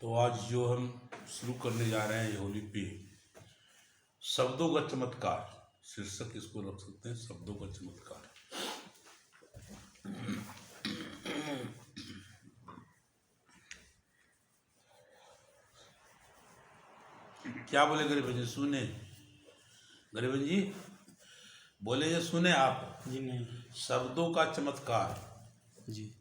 तो आज जो हम शुरू करने जा रहे हैं ये होली पे शब्दों का चमत्कार शीर्षक इसको रख सकते हैं, शब्दों का चमत्कार। क्या बोले गरीबन जी? सुने गरीबन जी बोले, ये सुने आप जी? नहीं शब्दों का चमत्कार। जी।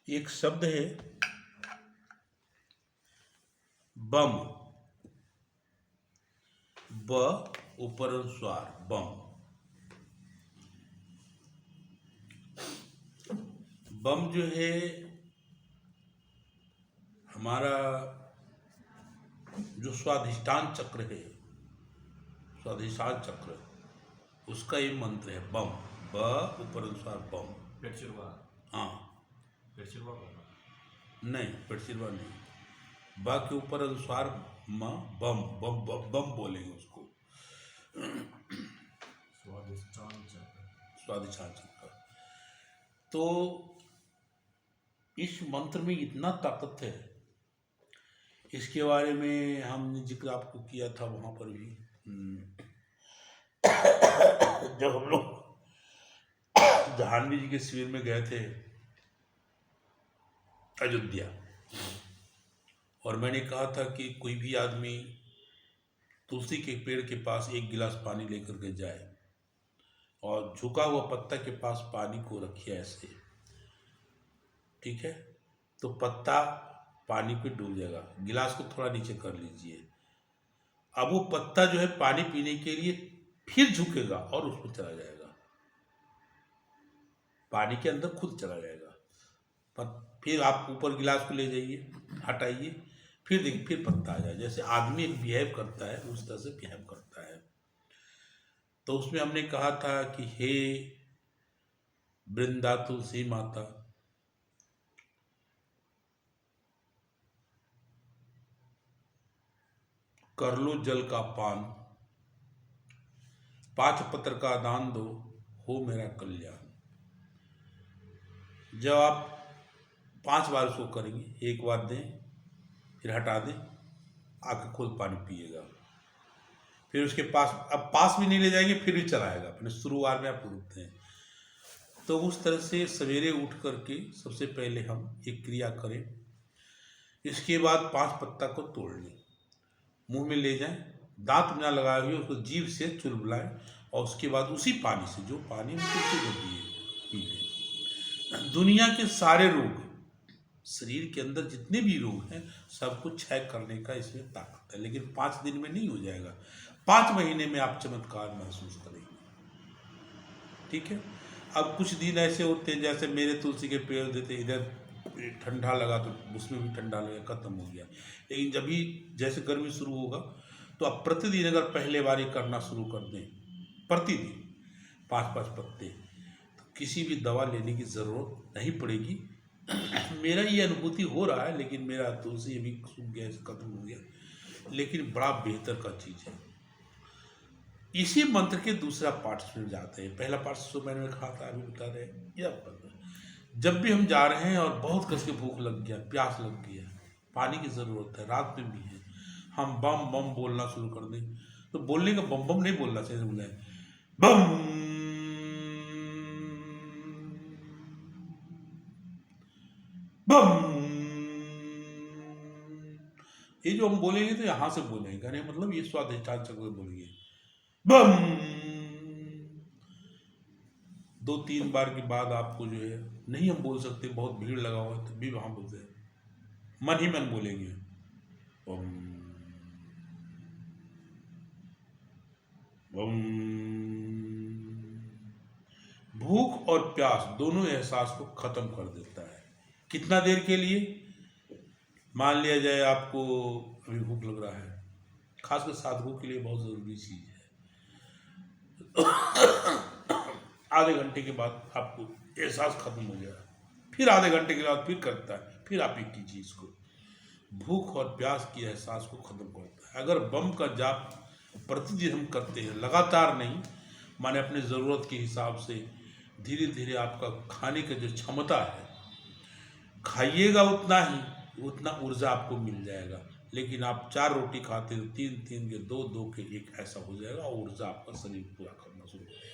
एक शब्द है बम, ब ऊपर अनुस्वार बम। बम जो है हमारा जो स्वाधिष्ठान चक्र है, स्वाधिष्ठान चक्र, उसका ये मंत्र है बम, ब ऊपर अनुस्वार बम। हाँ नहीं, पेटसिरवा नहीं, बा के ऊपर अनुस्वार म, बम बम बम बम बोलेंगे उसको। स्वाधिष्ठान चक्र। तो इस मंत्र में इतना ताकत है, इसके बारे में हमने जिक्र आपको किया था वहां पर भी। जब हम लोग जाह्नवी जी के शिविर में गए थे अयोध्या, और मैंने कहा था कि कोई भी आदमी तुलसी के पेड़ के पास एक गिलास पानी लेकर के जाए और झुका हुआ पत्ता के पास पानी को रखिए ऐसे, ठीक है, तो पत्ता पानी पे डूब जाएगा। गिलास को थोड़ा नीचे कर लीजिए, अब वो पत्ता जो है पानी पीने के लिए फिर झुकेगा और उसमें चला जाएगा, पानी के अंदर खुद चला जाएगा। फिर आप ऊपर गिलास को ले जाइए, हटाइए, फिर देखिए फिर पत्ता आ जाए। जैसे आदमी एक बिहेव करता है उस तरह से बिहेव करता है। तो उसमें हमने कहा था कि हे वृंदा तुलसी माता, कर लो जल का पान, 5 पत्र का दान दो, हो मेरा कल्याण। जब आप 5 बार उसको करेंगे, एक बार दें फिर हटा दें, आके खुद पानी पिएगा। फिर उसके पास, अब पास भी नहीं ले जाएंगे फिर भी चलाएगा, अपने शुरुआत में आप रुकते हैं। तो उस तरह से सवेरे उठ करके सबसे पहले हम एक क्रिया करें। इसके बाद 5 पत्ता को तोड़ लें, मुंह में ले जाएं, दांत में ना लगाए हुए उसको जीभ से चुलबुलाएं, और उसके बाद उसी पानी से, जो पानी में तुलसी को पी लें। दुनिया के सारे रोग, शरीर के अंदर जितने भी रोग हैं, सबको क्षय करने का इसमें ताकत है। लेकिन 5 दिन में नहीं हो जाएगा, 5 महीने में आप चमत्कार महसूस करेंगे, ठीक है। अब कुछ दिन ऐसे होते हैं, जैसे मेरे तुलसी के पेड़ देते, इधर ठंडा लगा तो उसमें भी ठंडा लगा, खत्म हो गया। लेकिन जब भी जैसे गर्मी शुरू होगा तो आप प्रतिदिन अगर पहले बार ये करना शुरू कर दें, प्रतिदिन 5-5 पत्ते, तो किसी भी दवा लेने की ज़रूरत नहीं पड़ेगी। मेरा ये अनुभूति हो रहा है, लेकिन मेरा तुलसी अभी सूख गया, खत्म हो गया, लेकिन बड़ा बेहतर का चीज़ है। इसी मंत्र के दूसरा पार्ट में जाते हैं। पहला पार्ट तो मैंने कहा था, अभी बता रहे हैं। जब भी हम जा रहे हैं और बहुत कस के भूख लग गया, प्यास लग गया, पानी की ज़रूरत है, रात में भी है, हम बम बम बोलना शुरू कर दें, तो बोलने का बम बम नहीं बोलना चाहिए, बोले बम बम। ये जो हम बोलेंगे तो यहाँ से बोलेंगे, कहने मतलब ये स्वाधिष्ठान चक्र से बोलेंगे बम। 2-3 बार के बाद आपको जो है नहीं हम बोल सकते, बहुत भीड़ लगा हुआ है, तब भी वहाँ बोलते हैं, मन ही मन बोलेंगे बम बम। भूख और प्यास दोनों एहसास को खत्म कर देता है। कितना देर के लिए? मान लिया जाए आपको अभी भूख लग रहा है, खासकर साधकों के लिए बहुत ज़रूरी चीज़ है। आधे घंटे के बाद आपको एहसास खत्म हो गया, फिर आधे घंटे के बाद फिर करता है, फिर आप एक कीजिए इसको। भूख और प्यास की एहसास को खत्म करता है। अगर बम का जाप प्रतिदिन हम करते हैं, लगातार नहीं, माने अपने ज़रूरत के हिसाब से धीरे धीरे आपका खाने का जो क्षमता है, खाइएगा उतना ही, उतना ऊर्जा आपको मिल जाएगा। लेकिन आप 4 रोटी खाते हो, 3-3 के 2-2 के 1 ऐसा हो जाएगा और ऊर्जा आपका शरीर पूरा करना शुरू हो जाएगा।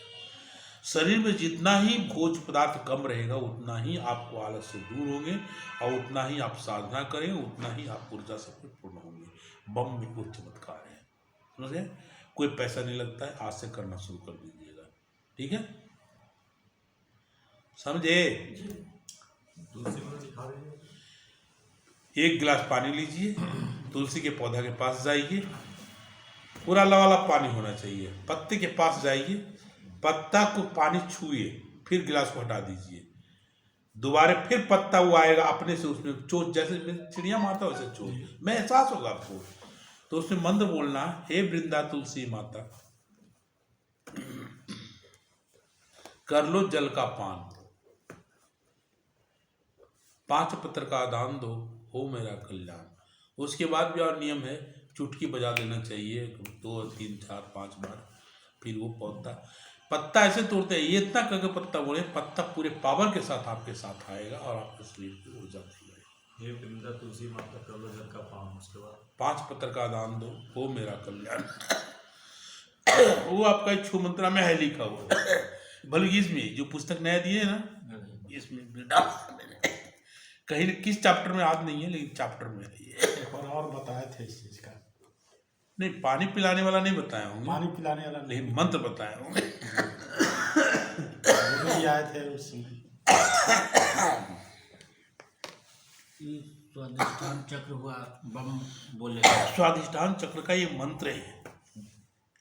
शरीर में जितना ही भोज्य पदार्थ कम रहेगा, उतना ही आपको आलस से दूर होंगे और उतना ही आप साधना करेंगे, उतना ही आप ऊर्जा से पूर्ण होंगे। बम में कोई चमत्कार है, समझे? कोई पैसा नहीं लगता है, आज से करना शुरू कर दीजिएगा, ठीक है? समझे? 1 गिलास पानी लीजिए, तुलसी के पौधा के पास जाइए, पूरा लवाला पानी होना चाहिए, पत्ते के पास जाइए, पत्ता को पानी छुए, फिर गिलास को हटा दीजिए, दोबारा फिर पत्ता वो आएगा अपने से, उसमें चोट, जैसे चिड़िया मारता वैसे चोट में एहसास होगा आपको। तो उसमें मंत्र बोलना, हे वृंदा तुलसी माता, कर लो जल का पान, 5 पत्र का दान दो, हो मेरा कल्याण। उसके बाद भी और नियम है, चुटकी बजा देना चाहिए 2, 3, 4, 5 बार, फिर वो पत्ता ऐसे तोड़ते हैं, ये इतना करके पत्ता बोले, पत्ता पूरे पावर के साथ आपके साथ आएगा और आपके शरीर की ऊर्जा देगा। ये वृंदा तुलसी माता कर लो जल का पान, उसके बाद 5 पत्र का दान दो, हो मेरा कल्याण। वो आपका छू मंत्रा में है लिखा हुआ, बल्कि इसमें जो पुस्तक नया दिए है ना, इसमें कहीं किस चैप्टर में याद नहीं है, लेकिन चैप्टर में है ये। और बताए थे इस चीज का, नहीं पानी पिलाने वाला नहीं बताया होंगे, पानी पिलाने वाला लेकिन मंत्र बताए होंगे। आए थे उसमें। स्वाधिष्ठान चक्र हुआ, बम बोले, स्वाधिष्ठान चक्र का ये मंत्र है,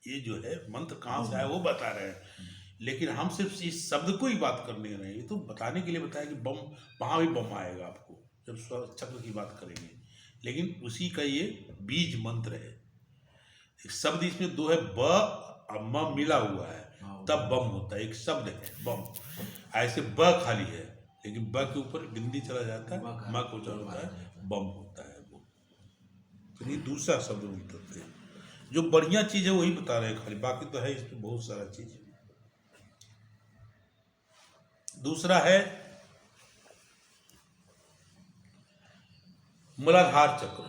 ये जो है मंत्र कहाँ से आया वो बता रहे हैं, लेकिन हम सिर्फ इस शब्द को ही बात करने रहे हैं। ये तो बताने के लिए बताया कि बम, वहाँ भी बम आएगा आपको जब चक्र की बात करेंगे, लेकिन उसी का ये बीज मंत्र है। एक शब्द इसमें 2 है, ब और म मिला हुआ है, तब बम होता है। एक शब्द है बम, ऐसे ब खाली है, लेकिन ब के ऊपर बिंदी चला जाता है, म को उच्चारण होता है, बम होता है वो। तो ये दूसरा शब्द बोलते हैं, जो बढ़िया चीज है वही बता रहे हैं खाली, बाकी तो है इसमें बहुत सारा चीज। दूसरा है मूलाधार चक्र।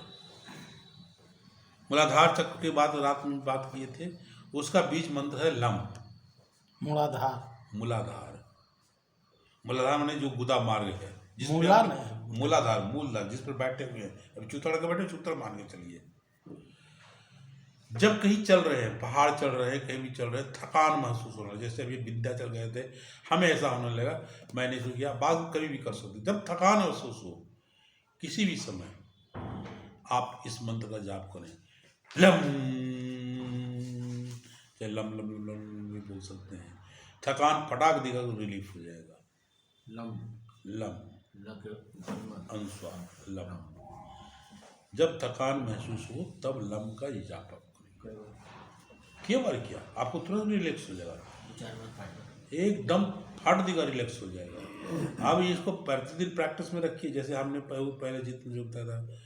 मूलाधार चक्र के बाद रात में बात किए थे, उसका बीज मंत्र है लम। मूलाधार, मूलाधार, मूलाधार माने जो गुदा मार्ग है, मूला नहीं, मूलाधार, मूलधार जिस पर बैठे हुए हैं। अभी चूतड़ के बैठे, चूतड़ मान के चलिए। जब कहीं चल रहे हैं, पहाड़ चल रहे हैं, कहीं भी चल रहे हैं, थकान महसूस हो रहा है, जैसे अभी विंध्याचल गए थे, हमें ऐसा होने लगा, मैंने शुरू किया, बात कभी भी कर सकते। जब थकान महसूस हो किसी भी समय, आप इस मंत्र का जाप करें, लम, या लम लम लम लम भी बोल सकते हैं। थकान फटाक देगा तो रिलीफ हो जाएगा। लम लम लग अनुस्वार लम। जब थकान महसूस हो तब लम का ये जाप किया बार किया, आपको तुरंत रिलैक्स हो जाएगा, एकदम फट देगा, रिलैक्स हो जाएगा। अब इसको प्रतिदिन प्रैक्टिस में रखिए, जैसे हमने पहले जितना जो बताया था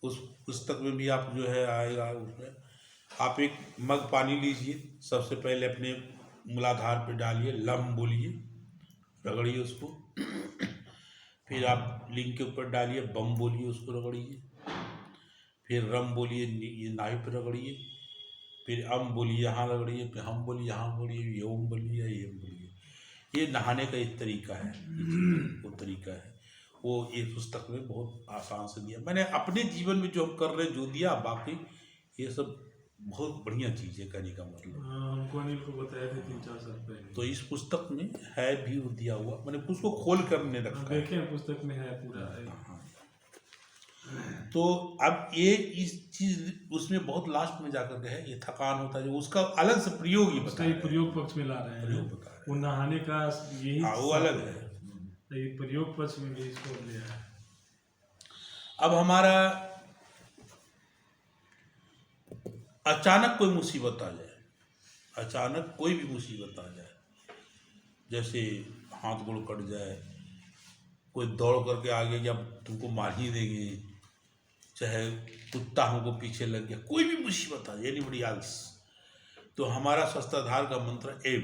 उस पुस्तक में भी आप जो है आएगा, उसमें आप एक मग पानी लीजिए, सबसे पहले अपने मूलाधार पे डालिए, लम बोलिए, रगड़िए उसको। फिर आप लिंग के ऊपर डालिए, बम बोलिए, उसको रगड़िए। फिर रम बोलिए, ये नाभि पे रगड़िए। फिर अम बोलिए, यहाँ रगड़िए। फिर हम बोलिए, यहाँ बोलिए। ओम बोलिए, ये बोलिए। ये नहाने का एक तरीका है, वो तरीका है। वो एक पुस्तक में बहुत आसान से दिया। मैंने अपने जीवन में जो हम कर रहे हैं, जो दिया, बाकी ये सब बहुत बढ़िया चीज़ है, कहने का मतलब। हमको अनिल को बताया थे 3-4 साल पहले। तो इस पुस्तक में है भी वो दिया हुआ, मैंने उसको खोल कर हमने रखा है। देखे हैं, पुस्तक में है पूरा। हाँ। तो अब ये इस चीज उसमें बहुत लास्ट में जाकर के है, ये थकान होता है जो उसका अलग से प्रयोग ही उसका बता ही रहे हैं। प्रयोग पक्ष में ला रहे हैं। प्रयोग बता रहे वो नहाने का यही हाँ, वो अलग है। तो ये प्रयोग पक्ष में भी इसको लिया है। अब हमारा अचानक कोई मुसीबत आ जाए, अचानक कोई भी मुसीबत आ जाए, जैसे हाथ गोड़ कट जाए, कोई दौड़ करके आ गया, जब तुमको मार ही देंगे, चाहे कुत्ता हमको पीछे लग गया, कोई भी मुसीबत आ जाए, एनीबडी एल्स, तो हमारा शस्त्राधार का मंत्र एम,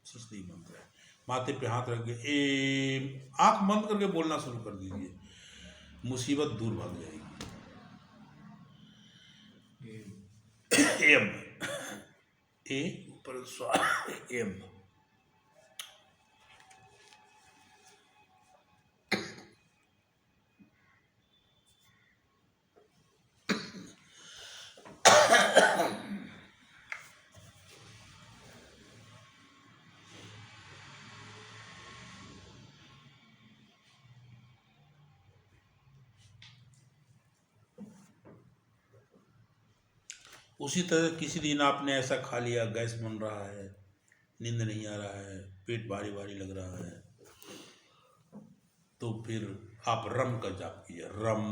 सस्ती मंत्र है। माथे पे हाथ रख के एम, आंख बंद करके बोलना शुरू कर दीजिए, मुसीबत दूर भाग जाएगी। एम, ए ऊपर स्वाहा, एम। उसी तरह किसी दिन आपने ऐसा खा लिया, गैस बन रहा है, नींद नहीं आ रहा है, पेट भारी भारी लग रहा है, तो फिर आप रम का जाप कीजिए, रम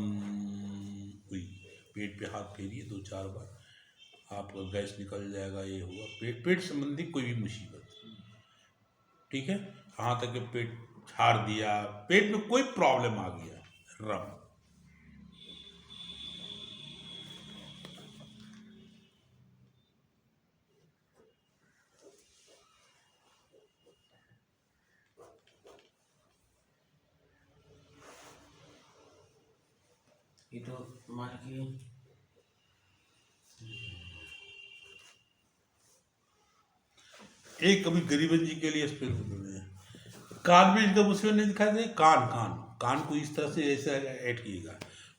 हुई, पेट पे हाथ फेरिए 2-4 बार, आपका गैस निकल जाएगा। ये हुआ पेट संबंधी कोई भी मुसीबत, ठीक है। यहाँ तक कि पेट झाड़ दिया, पेट में कोई प्रॉब्लम आ गया, रम। ये तो मान की एक कभी गरीबन जी के लिए स्पेशल कान में इनका मुझे नहीं दिखाई दे, कान कान कान को इस तरह से ऐसे ऐड कीजिएगा,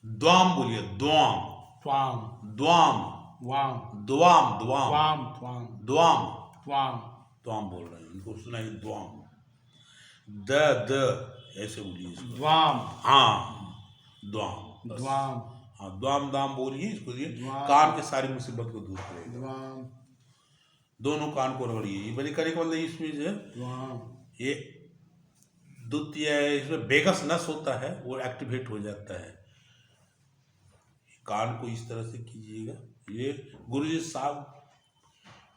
द्वाम बोलिए, द्वाम त्वाम द्वाम वाम द्वाम द्वाम त्वाम त्वाम द्वाम त्वाम द्वाम बोल रहे हैं, इनको सुनाइए द्वाम, द ऐसे बोलिए इसको, द्वाम हाँ द्वाम, बस। द्वाम हाँ द्वाम दाम बोलिए इसको, दिए द्वाम। कान के सारी मुसीबत को दूर करेगा। द्वाम दोनों कान को रगड़िए, ये बड़ी करे का मतलब इसमें जो है, द्वाम ये द्वितीय इसमें वेगस नस होता है, वो एक्टिवेट हो जाता है। कान को इस तरह से कीजिएगा। ये गुरुजी साहब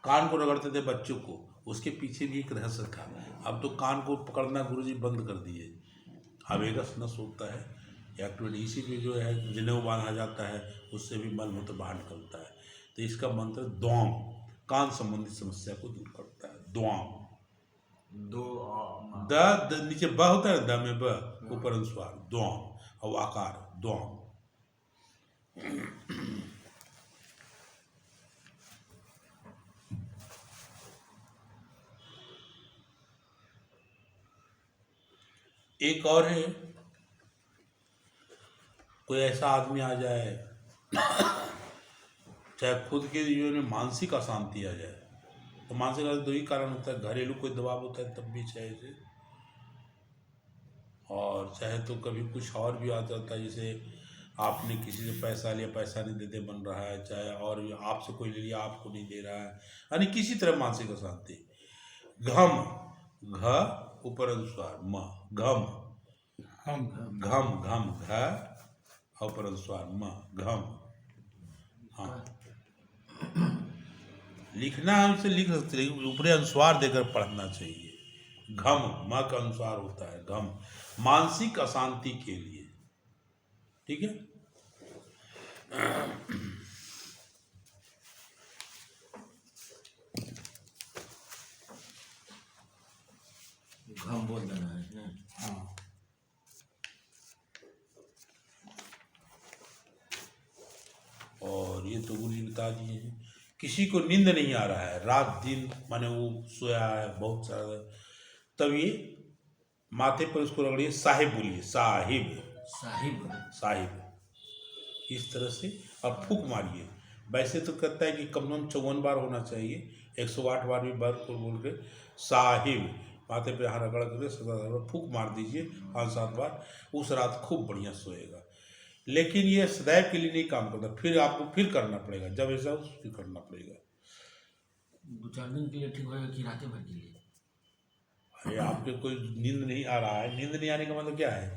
कान को रगड़ते थे बच्चों को, उसके पीछे भी एक रहस्य था। अब तो कान को पकड़ना गुरुजी बंद कर दिए, वेगस नस होता है एक्टिवेट, इसी में जो है जनेऊ बांधा जाता है, उससे भी मलमूत्र बाहर निकलता है। तो इसका मंत्र द्वाम, कान संबंधित समस्या को दूर करता है। द्वाम, द नीचे ब होता है, द में ब, ऊपर अनुस्वार, द्वाम, और आकार द्वाम। एक और है, कोई ऐसा आदमी आ जाए, चाहे खुद के जीवन में मानसिक अशांति आ जाए, तो मानसिक अशांति दो ही कारण होता है, घरेलू कोई दबाव होता है तब भी चाहे से, और चाहे तो कभी कुछ और भी आ जाता है, जैसे आपने किसी से पैसा लिया, पैसा नहीं देते बन रहा है, चाहे और भी आपसे कोई ले लिया, आपको नहीं दे रहा है, यानी किसी तरह मानसिक अशांति। घम, घ ऊपर अनुस्वार, म, घम, हम घम घम, घ ऊपर अनुस्वार, म, घम। हाँ, लिखना हमसे लिख सकते, लेकिन ऊपरी अनुस्वार देकर पढ़ना चाहिए। घम, म का अनुस्वार होता है घम, मानसिक अशांति के लिए, ठीक है। घम बोल देना है ना। हाँ और ये तो गुरु जी बता दिए हैं। किसी को नींद नहीं आ रहा है, रात दिन माने वो सोया है बहुत सारा, तब ये माथे पर उसको रगड़िए, साहिब बोलिए, साहिब साहिब साहिब, इस तरह से, और फूक मारिए। वैसे तो कहता है कि कम से कम 54 बार होना चाहिए, 108 बार भी बार को बोल के साहिब माथे पे हाथ रगड़ करके 7 बार फूक मार दीजिए, 5-7 बार। उस रात खूब बढ़िया सोएगा। लेकिन ये सदैव के लिए नहीं काम करता, फिर आपको फिर करना पड़ेगा, जब ऐसा हो फिर करना पड़ेगा। 2-4 दिन के लिए ठीक होएगा कि रातें भर के लिए? अरे आपके कोई नींद नहीं आ रहा है, नींद नहीं आने का मतलब क्या है?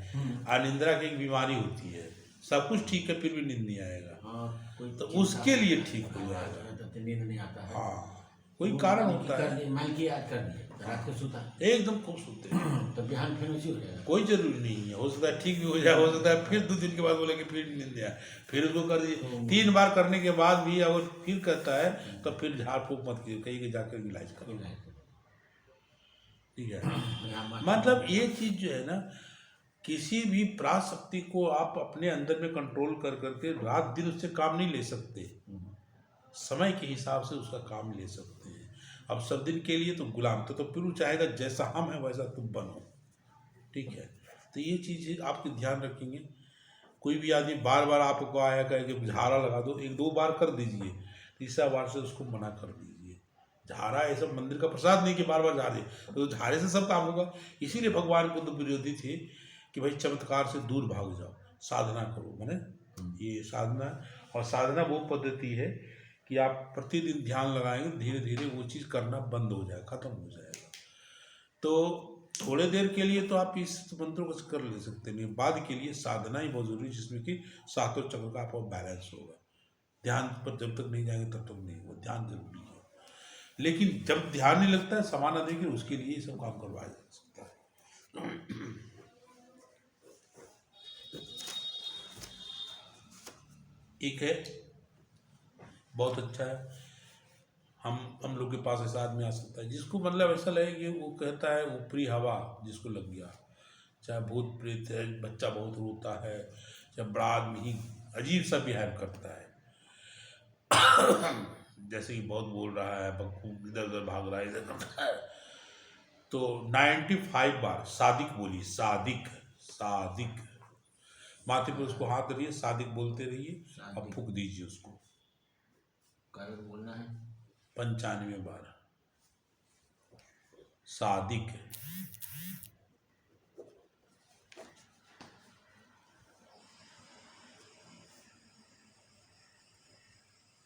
अनिद्रा की एक बीमारी होती है, सब कुछ ठीक है फिर भी नींद नहीं आएगा, हाँ, कोई तो चिंता- उसके लिए ठीक हो जाएगा। तब तो नींद नहीं आता है। हाँ, कोई कारण होता है, मान की याद कर दिया रात को सोता एकदम खूब सोते हैं, तो बिहान फिर उसी हो जाएगा। कोई जरूरी नहीं है, हो सकता है ठीक भी हो जाए, हो सकता है फिर 2 दिन के बाद बोले कि फिर नींद आया, फिर उसको कर दीजिए। 3 बार करने के बाद भी अगर फिर कहता है तो फिर झाड़ फूक मत कीजिए, कहीं के जाकर इलाज करो, ठीक है। मतलब ये चीज जो है ना, किसी भी पराशक्ति को आप अपने अंदर में कंट्रोल कर करके रात दिन उससे काम नहीं ले सकते, समय के हिसाब से उसका काम ले सकते हैं। अब सब दिन के लिए तो गुलाम, तो फिर वो चाहेगा जैसा हम हैं वैसा तुम बनो, ठीक है। तो ये चीज़ आपके ध्यान रखेंगे। कोई भी आदमी बार बार आपको आया कहे कि झाड़ा लगा दो, 1-2 बार कर दीजिए, तीसरा बार से उसको मना कर दीजिए। झाड़ा ऐसा मंदिर का प्रसाद नहीं कि बार बार झाड़े, तो झाड़े से सब काम होगा। इसीलिए भगवान बुद्ध विरोधी थे कि भाई चमत्कार से दूर भाग जाओ, साधना करो। मैंने ये साधना, और साधना वो पद्धति है कि आप प्रतिदिन ध्यान लगाएंगे, धीरे धीरे वो चीज़ करना बंद हो जाएगा, खत्म हो जाएगा। तो थोड़े देर के लिए तो आप इस मंत्रों को कर ले सकते हैं, बाद के लिए साधना ही बहुत जरूरी है, जिसमें कि सातों चक्र का आपका बैलेंस होगा। ध्यान पर जब तक नहीं जाएंगे तब तक नहीं होगा, ध्यान जरूरी है। लेकिन जब ध्यान नहीं लगता है, सामान्य देखिए, उसके लिए ये सब काम करवाया जा सकता है। एक है बहुत अच्छा है, हम लोग के पास ऐसा आदमी आ सकता है जिसको मतलब ऐसा लगे कि वो कहता है ऊपरी हवा जिसको लग गया, चाहे भूत प्रेत है, बच्चा बहुत रोता है, चाहे बड़ा आदमी ही अजीब सा बिहेव करता है, जैसे कि बहुत बोल रहा है, बकूब इधर उधर भाग रहा है, इधर करता है, तो 95 बार सादिक बोलिए, सादिक सादिक, माथे पर उसको हाथ रखिए, सादिक बोलते रहिए, अब फूक दीजिए उसको। कार्य बोलना है 95 बार सादिक।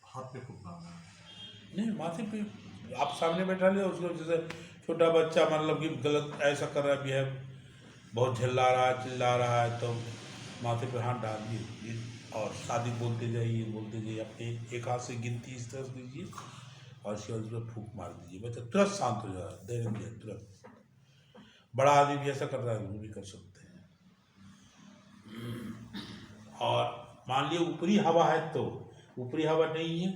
हाथ पे फूकना नहीं, माथे पे आप सामने बैठा लिया उसको, जैसे छोटा बच्चा मतलब कि गलत ऐसा कर रहा है, बिहेव बहुत झल्ला रहा है, चिल्ला रहा है, तो माथे पे हाथ डाल दिए और सादिक बोलते जाइए, अपने एक हाथ से गिनती इस तरह से कीजिए और उसके बाद उसमें फूंक मार दीजिए, बच्चा तुरंत शांत हो जाएगा, धैर्य दिया तुरंत। बड़ा आदमी भी ऐसा कर रहा है, वो भी कर सकते हैं। और मान लिया ऊपरी हवा है, तो ऊपरी हवा नहीं है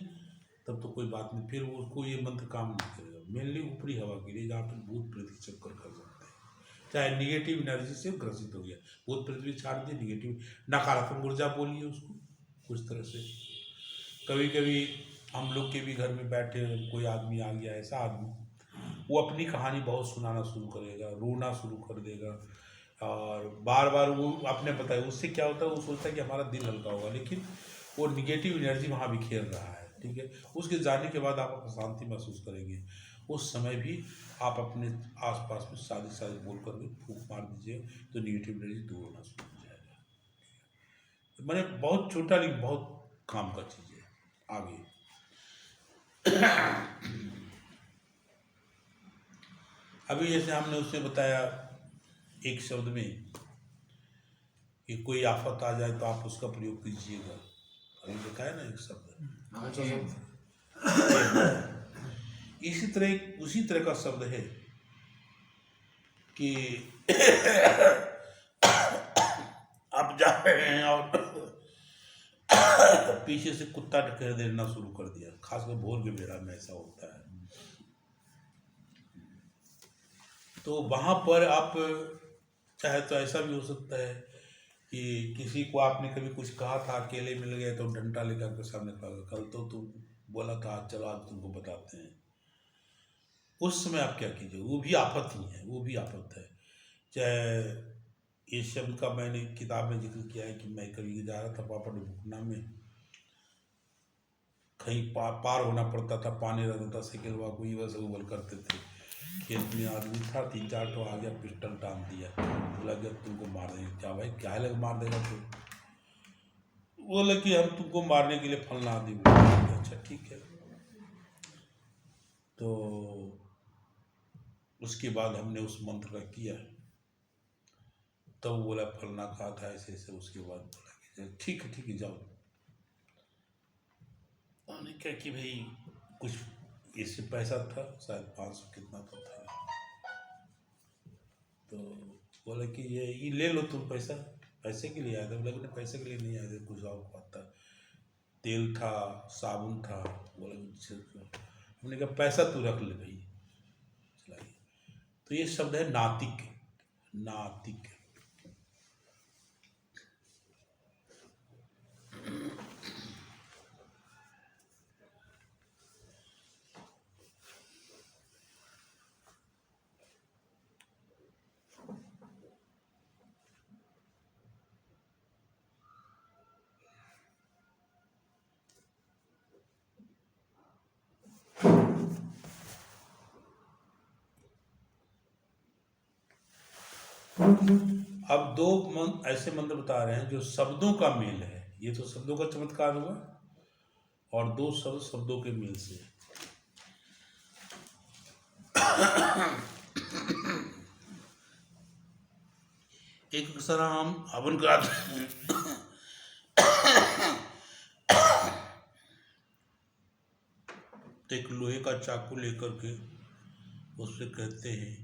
तब तो कोई बात नहीं, फिर उसको ये मंत्र काम नहीं करेगा। मेनली ऊपरी हवा के लिए जहाँ पर भूत प्रेत चक्कर कर सकते हैं, चाहे निगेटिव एनर्जी से ग्रसित हो गया, भूत प्रेत भी छाड़ दिए, निगेटिव नकारात्मक ऊर्जा बोलिए उसको कुछ तरह से। कभी कभी हम लोग के भी घर में बैठे कोई आदमी आ गया, ऐसा आदमी वो अपनी कहानी बहुत सुनाना शुरू करेगा, रोना शुरू कर देगा, और बार बार वो आपने बताया, उससे क्या होता है, वो सोचता है कि हमारा दिल हल्का होगा, लेकिन वो निगेटिव एनर्जी वहाँ भी खेल रहा है, ठीक है। उसके जाने के बाद आप शांति महसूस करेंगे। उस समय भी आप अपने आसपास में सादी बोल करके फूंक मार दीजिए, तो निगेटिव एनर्जी दूर होना शुरू हो जाएगा। मैंने बहुत छोटा लेकिन बहुत काम का चीज़ है। आगे अभी जैसे हमने उससे बताया एक शब्द में कि कोई आफत आ जाए तो आप उसका प्रयोग कीजिएगा, अभी बताया ना एक शब्द, इसी तरह उसी तरह का शब्द है कि आप जा रहे हैं और पीछे से कुत्ता ढकेल देना शुरू कर दिया, खासकर भोर के बेला में ऐसा होता है। तो वहाँ पर आप चाहे तो ऐसा भी हो सकता है कि किसी को आपने कभी कुछ कहा था, अकेले मिल गए तो डंडा लेकर के सामने खड़ा कर, कल तो तुम बोला था आज चलो आज तुमको बताते हैं। उस समय आप क्या कीजिए, वो भी आफत ही है, वो भी आफत है। चाहे इस शब्द का मैंने किताब में जिक्र किया है कि मैं कभी जा रहा था पापड़ भुकना में, कहीं पार होना पड़ता था, पानी रहता था, साइकिल वाला कोई बस उबल करते थे, खेत में आदमी था, 3-4 तो आ गया, पिस्टल टांग दिया, बोला कि अब तुमको मार देंगे। क्या भाई, क्या लग मार देगा तू? बोले कि हम तुमको मारने के लिए फलना आदमी। अच्छा ठीक है। तो उसके बाद हमने उस मंत्र का किया, तब तो बोला फलना कहा था ऐसे ऐसे। उसके बाद बोला कि ठीक है जाओ। उन्होंने कहा कि भाई कुछ इससे पैसा था, शायद 500 कितना तो था, तो बोला कि ये ले लो तुम पैसा। पैसे के लिए आया था? बोला कि नहीं पैसे के लिए नहीं आया था, कुछ और बात था, तेल था, साबुन था। बोला हमने कहा पैसा तू रख ले भाई, चलाइए। तो ये शब्द है नातिक। नातिक अब दो ऐसे मंत्र बता रहे हैं जो शब्दों का मेल है। ये तो शब्दों का चमत्कार हुआ, और दो शब्दों के मेल से। एक अक्सर हम हवन कराते हैं, तो एक लोहे का चाकू लेकर के उससे कहते हैं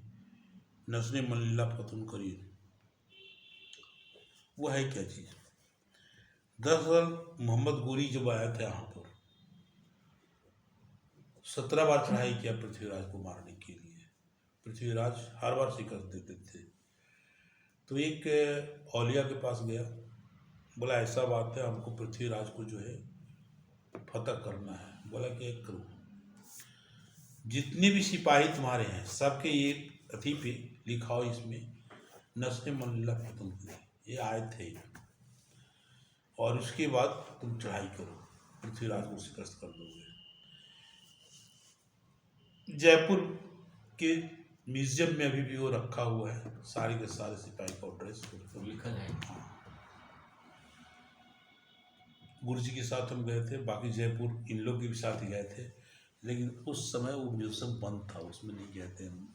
नसने मल्ला फतुन करिए। वो है क्या चीज़? दरअसल मोहम्मद गोरी जब आया था यहाँ पर, 17 बार चढ़ाई किया पृथ्वीराज को मारने के लिए। पृथ्वीराज हर बार शिकस्त देते थे। तो एक औलिया के पास गया, बोला ऐसा बात है, हमको पृथ्वीराज को जो है फतह करना है। बोला कि एक करो, जितने भी सिपाही तुम्हारे हैं सबके ये अथी पे लिखाओ, इसमें नस्ने मल्ला फतुन करिए, ये आयत है, और उसके बाद तुम चढ़ाई करो, पृथ्वीराज को शिकस्त कर दोगे। जयपुर के म्यूजियम में अभी भी वो रखा हुआ है, सारे के सारे सिपाही का ड्रेस लिखा है। गुरु जी के साथ हम गए थे, बाकी जयपुर इन लोग के भी साथ ही गए थे, लेकिन उस समय वो म्यूजियम बंद था, उसमें नहीं गए थे हम।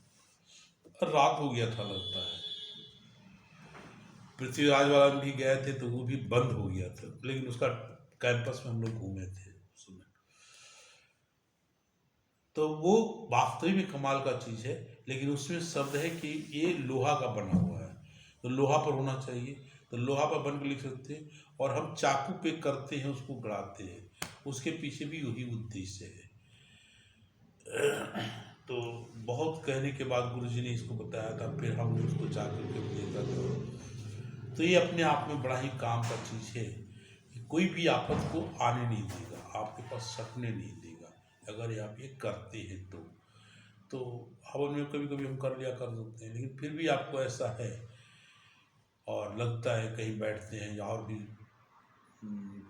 रात हो गया था लगता है। पृथ्वीराज वाला भी गए थे तो वो भी बंद हो गया था, लेकिन उसका कैंपस में हम लोग घूमे थे उस समय। तो वो वास्तविक में कमाल का चीज़ है, लेकिन उसमें शब्द है कि ये लोहा का बना हुआ है, तो लोहा पर होना चाहिए, तो लोहा पर बन के लिख सकते हैं। और हम चाकू पे करते हैं, उसको गड़ाते हैं, उसके पीछे भी वही उद्देश्य है। तो बहुत कहने के बाद गुरुजी ने इसको बताया था, फिर हमने उसको जाकर के देखा था। तो ये अपने आप में बड़ा ही काम का चीज़ है कि कोई भी आफत को आने नहीं देगा, आपके पास सटने नहीं देगा, अगर आप ये करते हैं तो हवन में कभी कभी हम कर लिया कर सकते हैं, लेकिन फिर भी आपको ऐसा है और लगता है कहीं बैठते हैं या और भी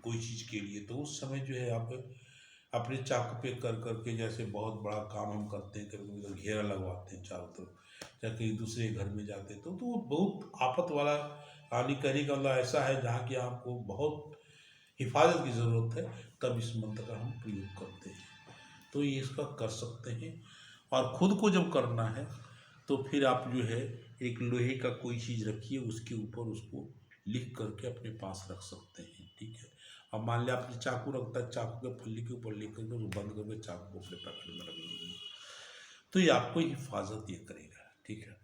कोई चीज़ के लिए, तो उस समय जो है आप अपने चाकू पे कर करके, जैसे बहुत बड़ा काम हम करते हैं, कभी कभी घेरा लगवाते हैं चारों तरफ, या कहीं दूसरे घर में जाते तो वो बहुत आफत वाला कहानी कहने का मतलब ऐसा है जहाँ की आपको बहुत हिफाजत की ज़रूरत है, तब इस मंत्र का हम प्रयोग करते हैं। तो ये इसका कर सकते हैं। और ख़ुद को जब करना है तो फिर आप जो है एक लोहे का कोई चीज़ रखिए, उसके ऊपर उसको लिख करके अपने पास रख सकते हैं, ठीक है। अब मान लिया आपने चाकू रखता है, चाकू के फल्ली के ऊपर लिख करके उसको बंद करके चाकू को अपने पकड़ में रख लीजिए, तो ये आपको हिफाजत ये करेगा, ठीक है।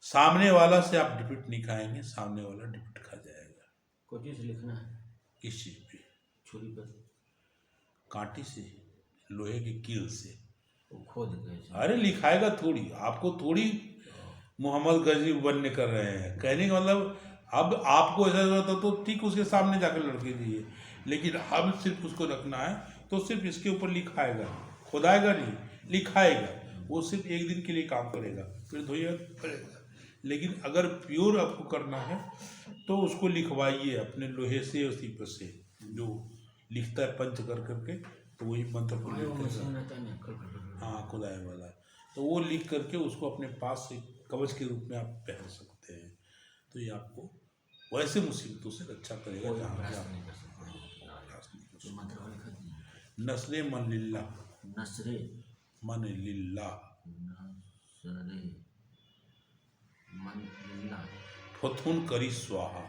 सामने वाला से आप डिपिट नहीं खाएंगे, सामने वाला डिपिट खा जाएगा। कोई चीज़ लिखना है किस चीज़ पे? छुरी पर, कांटे से, लोहे की कील से। वो खोद के। अरे लिखाएगा थोड़ी, आपको थोड़ी मोहम्मद गजी बनने कर रहे हैं। कहने का मतलब अब आपको ऐसा जरूरत हो तो ठीक उसके सामने जाकर लड़के दीजिए, लेकिन अब सिर्फ उसको रखना है तो सिर्फ इसके ऊपर लिखाएगा, खुदाएगा नहीं, लिखाएगा। वो सिर्फ एक दिन के लिए काम करेगा, फिर धोइएगा करेगा। लेकिन अगर प्योर आपको करना है तो उसको लिखवाइए अपने लोहे से उसी पर से, जो लिखता है पंच कर करके, तो वही मंत्र को वो लिख मशीन करके, रहता है ना खड़ हाँ खुदाई वाला, तो वो लिख करके उसको अपने पास से कवच के रूप में आप पहन सकते हैं। तो ये आपको वैसे मुसीबतों से रक्षा करेगा कोई जहाँ पे प्रयास आप नहीं कर सकता है। प्रयास नहीं कर ये मंत्र वाले खत नहीं सकते। नस्रे मन लिल्ला, नसरे मन लिल्ला, नसरे मन लिल्ला फथुन करी स्वाहा,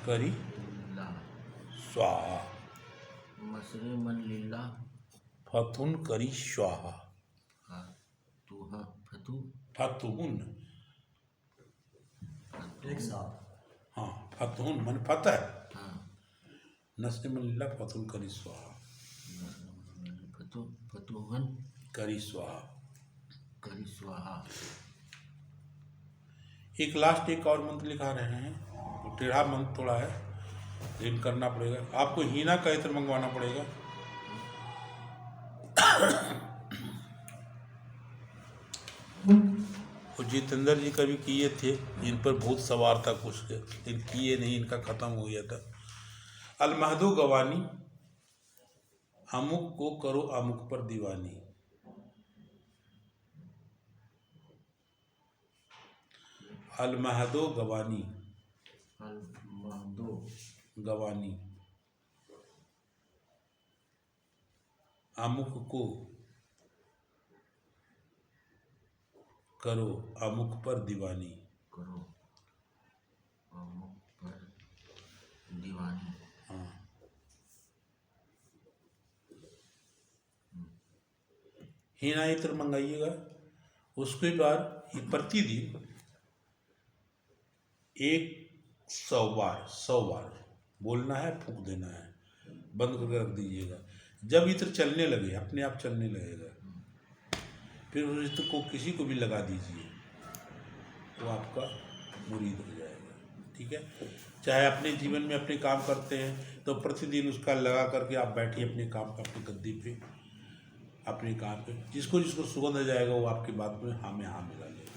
करी लिल्ला स्वाहा, मसरे मन लिल्ला फथुन करी स्वाहा, तुह फतु फतुन, एक साथ हाँ फतुन मन फतह, हाँ नस्रे मन लिल्ला फथुन करी स्वाहा, फतु फतुहन करी स्वाहा। करी स्वाहा। एक लास्ट एक और मंत्र लिखा रहे हैं, तो टेढ़ा मंत्र थोड़ा है लेकिन करना पड़ेगा आपको। हीना का इत्र मंगवाना पड़ेगा। वो जितेंद्र जी कभी किए थे, इन पर भूत सवार था कुछ के, लेकिन किए नहीं, इनका खत्म हो गया था। अलमहदो गवानी, अमुक को करो अमुक पर दीवानी। अलमहदो गवानी, अल महदो गवानी, अमुक को करो अमुक पर दीवानी। करो अमुक पर दीवानी। हाँ, हीना इत्र मंगाइएगा। उसके बाद ये प्रतिदिन 100 बार बोलना है, फूंक देना है, बंद करके रख दीजिएगा। जब इत्र चलने लगे, अपने आप चलने लगेगा, फिर उस इत्र को किसी को भी लगा दीजिए, वो आपका मुरीद हो जाएगा। ठीक है, चाहे अपने जीवन में अपने काम करते हैं तो प्रतिदिन उसका लगा करके आप बैठिए अपने काम का, अपनी गद्दी पे, अपने काम पे। जिसको जिसको सुगंध आ जाएगा वो आपकी बात में हाँ में हाँ मिला लेगा।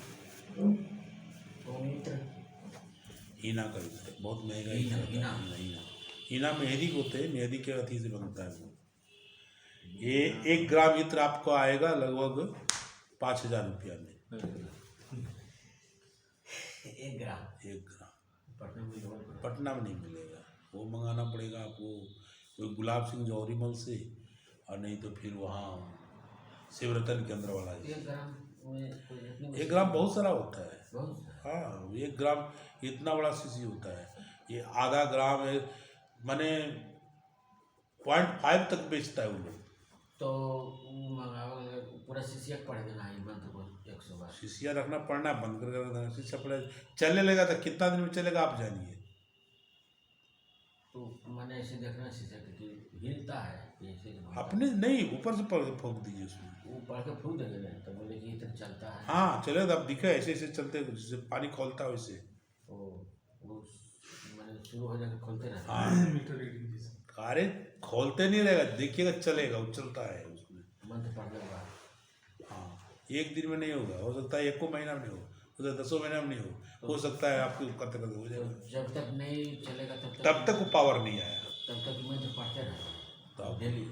हीना का इत्र बहुत महंगा इत्र होता है। हीना मेहंदी होते हैं, मेहंदी के अथी से बनता है वो। ये 1 ग्राम इत्र आपको आएगा लगभग 5000 रुपया में। 1 ग्राम 1 ग्राम पटना में डबल पटना में नहीं मिलेगा, वो मंगाना पड़ेगा आपको कोई गुलाब सिंह जौहरी मल से, और नहीं तो फिर वहाँ शिवरतन के अंदर वाला। 1 ग्राम में कोई इतनी 1 ग्राम बहुत सारा होता है। बहुत हाँ, 1 ग्राम इतना बड़ा शीशी होता है। ये आधा ग्राम है, माने 0.5 तक बेचता है वो लोग। तो मंगावा पूरा शीशिया पड़ देना है मंत्र को 100 बार। शीशिया रखना पड़ना, बंद करके रखना, शीशा पड़े चलने लगा तो कितना दिन में चलेगा आप जानिए। तो मैंने ऐसे देखना शीशा कि हिलता है ऐसे अपने नहीं, ऊपर से पढ़ के फूंक दीजिए उसमें। वो पढ़ के फूक देंगे ना, तो बोले कि इतना चलता है। हाँ चलेगा, अब दिखे ऐसे ऐसे चलते, जैसे पानी खोलता है वैसे। तो वो मैंने शुरू हो जाकर खोलते रहते हैं। हाँ, मीटर रीडिंग जैसे। अरे खोलते नहीं रहेगा, देखिएगा चलेगा, वो चलता है उसमें। मंत्र पढ़ने के बाद हाँ, 1 दिन में नहीं होगा, हो सकता है 1 महीना में हो, हो सकता है 10 महीना में नहीं हो सकता है आपके करते करते हो तो जाएगा। जब तक नहीं चलेगा तब तक वो पावर नहीं आया, तब तक मंत्र पढ़ते रहना तब डेली।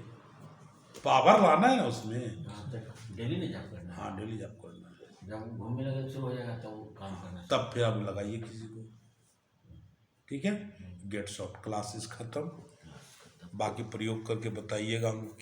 पावर लाना है ना उसमें। हाँ, तक डेली नहीं जाप करना। हाँ, डेली जब करना है, जब घूमने लगे शुरू हो जाएगा तो वो काम करना। तब फिर आप लगाइए किसी को। ठीक है, गेट शॉट क्लासेस खत्म। बाकी प्रयोग करके बताइएगा हमको क्या